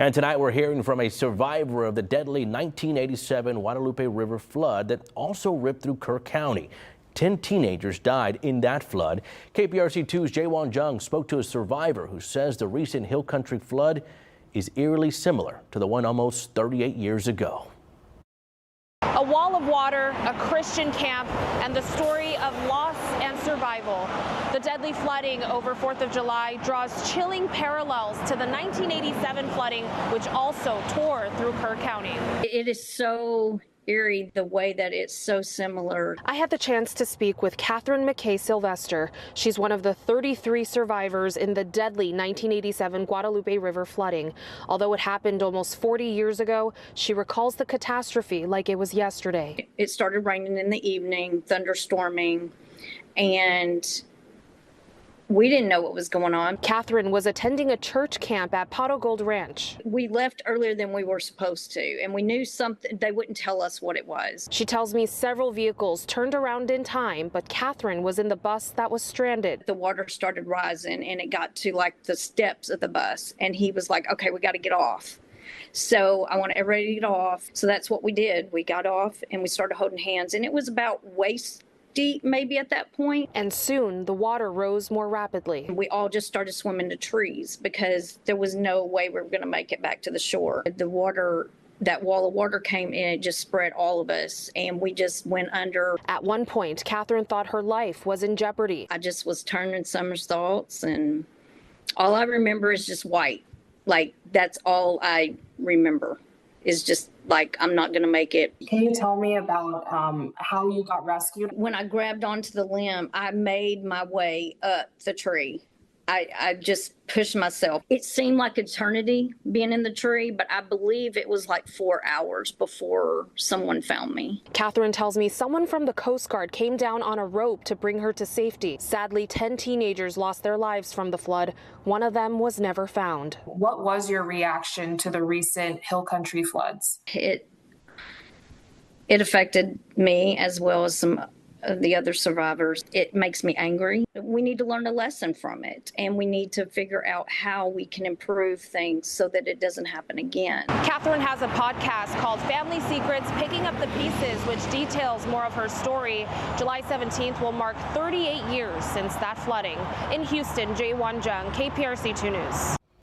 And tonight we're hearing from a survivor of the deadly 1987 Guadalupe River flood that also ripped through Kerr County. 10 teenagers died in that flood. KPRC 2's Jaewon Jung spoke to a survivor who says the recent hill country flood is eerily similar to the one almost 38 years ago. A wall of water, a Christian camp, and the story of loss and survival. The deadly flooding over 4th of July draws chilling parallels to the 1987 flooding, which also tore through Kerr County. It is so eerie the way that it's so similar. I had the chance to speak with Catherine McKay Sylvester. She's one of the 33 survivors in the deadly 1987 Guadalupe River flooding. Although it happened almost 40 years ago, she recalls the catastrophe like it was yesterday. It started raining in the evening, thunderstorming, and we didn't know what was going on. Catherine was attending a church camp at Pot O' Gold Ranch. We left earlier than we were supposed to, and we knew something. They wouldn't tell us what it was. She tells me several vehicles turned around in time, but Catherine was in the bus that was stranded. The water started rising, and it got to like the steps of the bus, and he was like, okay, we got to get off. So I want everybody to get off. So that's what we did. We got off, and we started holding hands, and it was about waist deep maybe at that point. And soon the water rose more rapidly. We all just started swimming to trees because there was no way we were going to make it back to the shore. The water, that wall of water came in, it just spread all of us, and we just went under. At one point, Catherine thought her life was in jeopardy. I just was turning somersaults, and all I remember is just white. Like, that's all I remember, is just like, I'm not going to make it. Can you tell me about how you got rescued? When I grabbed onto the limb, I made my way up the tree. I just pushed myself. It seemed like eternity being in the tree, but I believe it was like 4 hours before someone found me. Catherine tells me someone from the Coast Guard came down on a rope to bring her to safety. Sadly, 10 teenagers lost their lives from the flood. One of them was never found. What was your reaction to the recent hill country floods? It affected me as well as some of the other survivors. It makes me angry. We need to learn a lesson from it, and we need to figure out how we can improve things so that it doesn't happen again. Catherine has a podcast called Family Secrets, Picking Up the Pieces, which details more of her story. July 17th will mark 38 years since that flooding. In Houston, Jaewon Jung, KPRC 2 News.